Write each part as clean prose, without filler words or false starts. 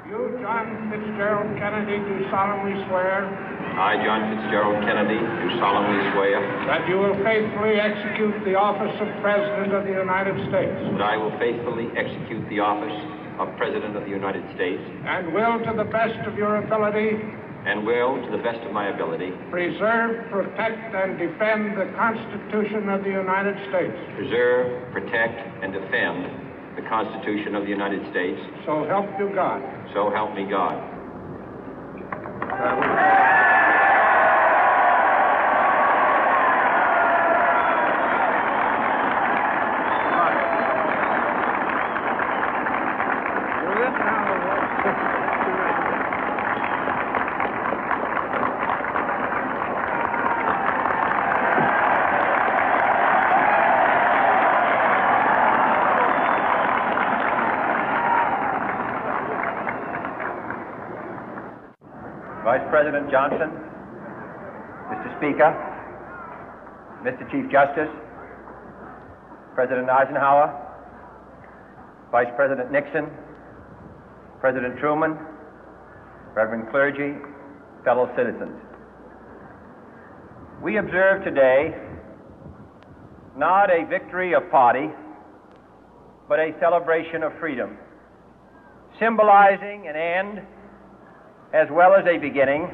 You, John Fitzgerald Kennedy, do solemnly swear. I, John Fitzgerald Kennedy, do solemnly swear. That you will faithfully execute the office of President of the United States. That I will faithfully execute the office of President of the United States. And will, to the best of your ability. And will, to the best of my ability. Preserve, protect, and defend the Constitution of the United States. Preserve, protect, and defend the Constitution of the United States. So help you God. So help me God. Vice President Johnson, Mr. Speaker, Mr. Chief Justice, President Eisenhower, Vice President Nixon, President Truman, Reverend clergy, fellow citizens. We observe today not a victory of party, but a celebration of freedom, symbolizing an end as well as a beginning,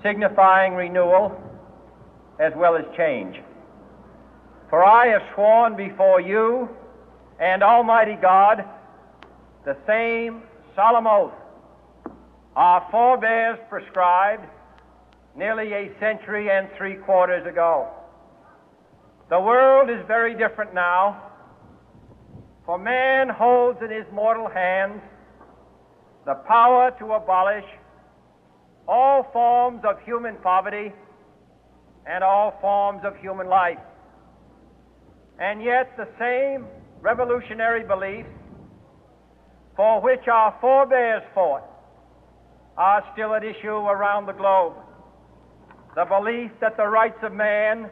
signifying renewal as well as change. For I have sworn before you and Almighty God the same solemn oath our forebears prescribed nearly a century and 3/4 ago. The world is very different now, for man holds in his mortal hands the power to abolish all forms of human poverty and all forms of human life. And yet the same revolutionary beliefs for which our forebears fought are still at issue around the globe. The belief that the rights of man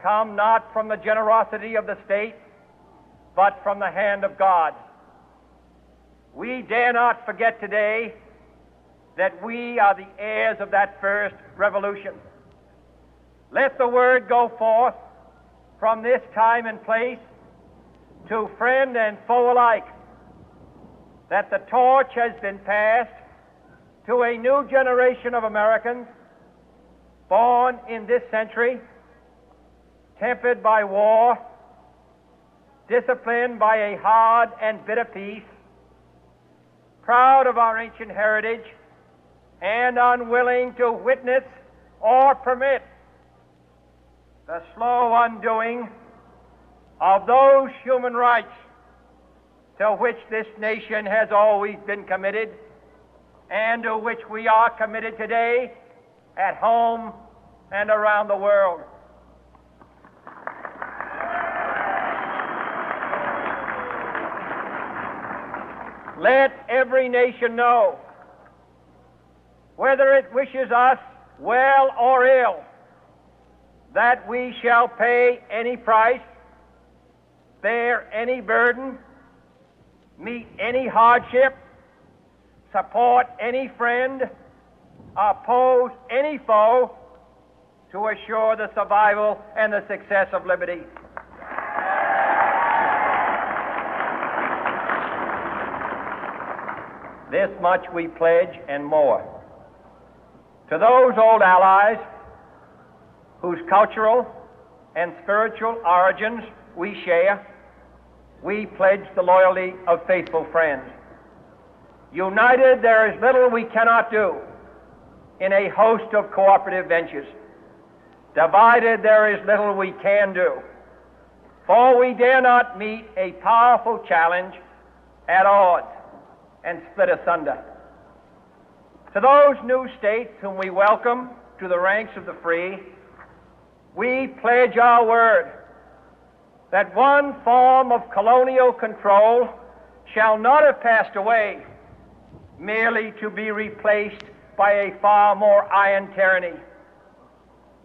come not from the generosity of the state, but from the hand of God. We dare not forget today that we are the heirs of that first revolution. Let the word go forth from this time and place to friend and foe alike that the torch has been passed to a new generation of Americans born in this century, tempered by war, disciplined by a hard and bitter peace, proud of our ancient heritage, and unwilling to witness or permit the slow undoing of those human rights to which this nation has always been committed and to which we are committed today at home and around the world. Let every nation know, whether it wishes us well or ill, that we shall pay any price, bear any burden, meet any hardship, support any friend, oppose any foe to assure the survival and the success of liberty. This much we pledge and more. To those old allies whose cultural and spiritual origins we share, we pledge the loyalty of faithful friends. United, there is little we cannot do in a host of cooperative ventures. Divided, there is little we can do, for we dare not meet a powerful challenge at odds and split asunder. To those new states whom we welcome to the ranks of the free, we pledge our word that one form of colonial control shall not have passed away, merely to be replaced by a far more iron tyranny.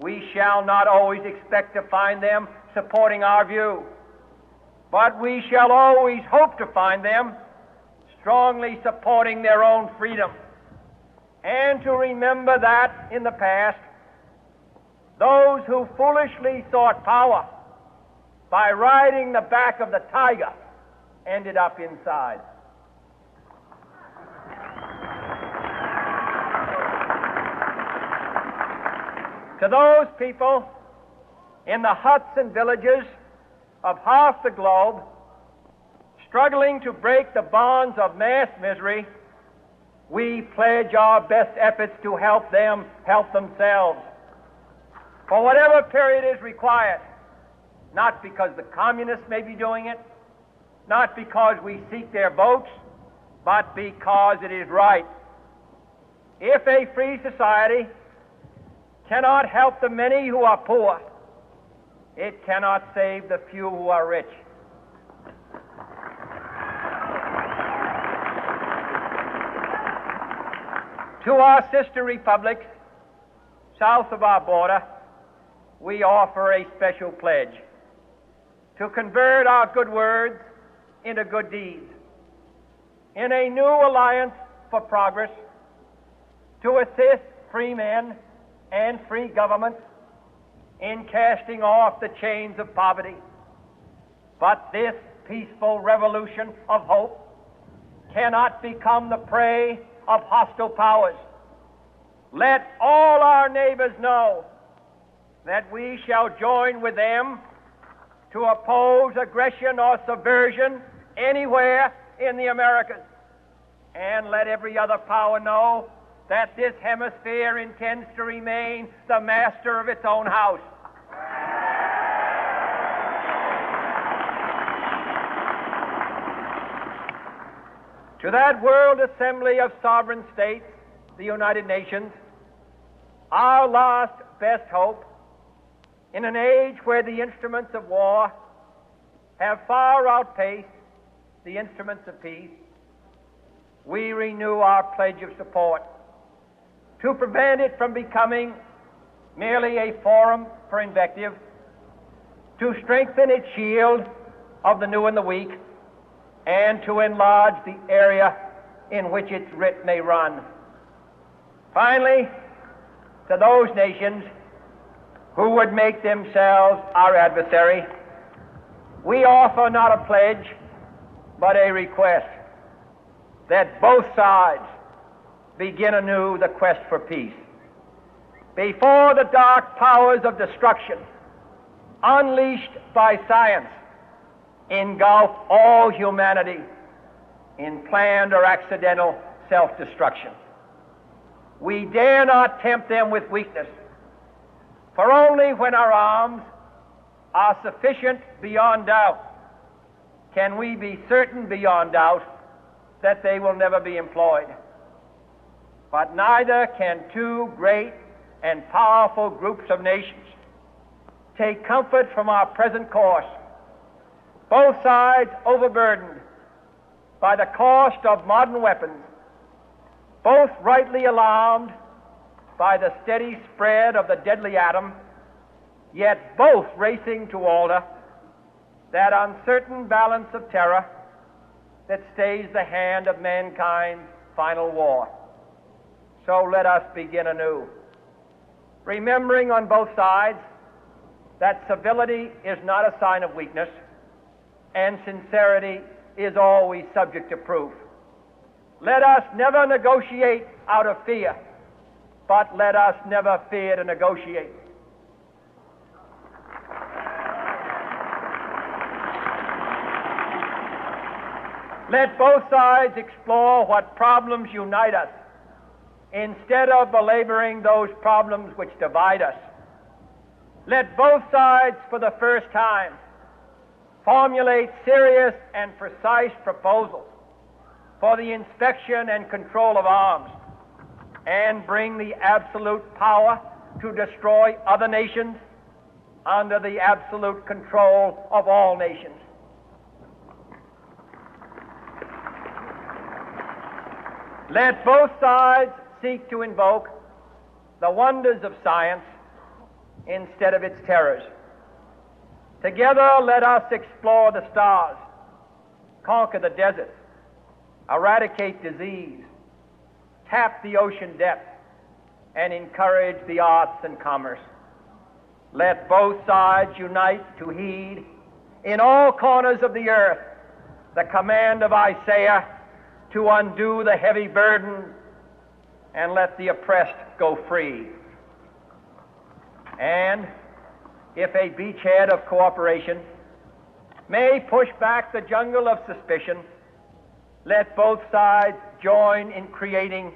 We shall not always expect to find them supporting our view, but we shall always hope to find them strongly supporting their own freedom, and to remember that in the past, those who foolishly sought power by riding the back of the tiger ended up inside. To those people in the huts and villages of half the globe struggling to break the bonds of mass misery, we pledge our best efforts to help them help themselves for whatever period is required, not because the communists may be doing it, not because we seek their votes, but because it is right. If a free society cannot help the many who are poor, it cannot save the few who are rich. To our sister republics south of our border, we offer a special pledge to convert our good words into good deeds, in a new alliance for progress, to assist free men and free governments in casting off the chains of poverty. But this peaceful revolution of hope cannot become the prey of hostile powers. Let all our neighbors know that we shall join with them to oppose aggression or subversion anywhere in the Americas. And let every other power know that this hemisphere intends to remain the master of its own house. To that World Assembly of Sovereign States, the United Nations, our last best hope, in an age where the instruments of war have far outpaced the instruments of peace, we renew our pledge of support to prevent it from becoming merely a forum for invective, to strengthen its shield of the new and the weak, and to enlarge the area in which its writ may run. Finally, to those nations who would make themselves our adversary, we offer not a pledge, but a request that both sides begin anew the quest for peace. Before the dark powers of destruction, unleashed by science, engulf all humanity in planned or accidental self-destruction, we dare not tempt them with weakness, for only when our arms are sufficient beyond doubt can we be certain beyond doubt that they will never be employed. But neither can two great and powerful groups of nations take comfort from our present course, both sides overburdened by the cost of modern weapons, both rightly alarmed by the steady spread of the deadly atom, yet both racing to alter that uncertain balance of terror that stays the hand of mankind's final war. So let us begin anew, remembering on both sides that civility is not a sign of weakness, and sincerity is always subject to proof. Let us never negotiate out of fear, but let us never fear to negotiate. Let both sides explore what problems unite us, instead of belaboring those problems which divide us. Let both sides, for the first time, formulate serious and precise proposals for the inspection and control of arms, and bring the absolute power to destroy other nations under the absolute control of all nations. Let both sides seek to invoke the wonders of science instead of its terrors. Together, let us explore the stars, conquer the deserts, eradicate disease, tap the ocean depth, and encourage the arts and commerce. Let both sides unite to heed in all corners of the earth the command of Isaiah to undo the heavy burden and let the oppressed go free. And if a beachhead of cooperation may push back the jungle of suspicion, let both sides join in creating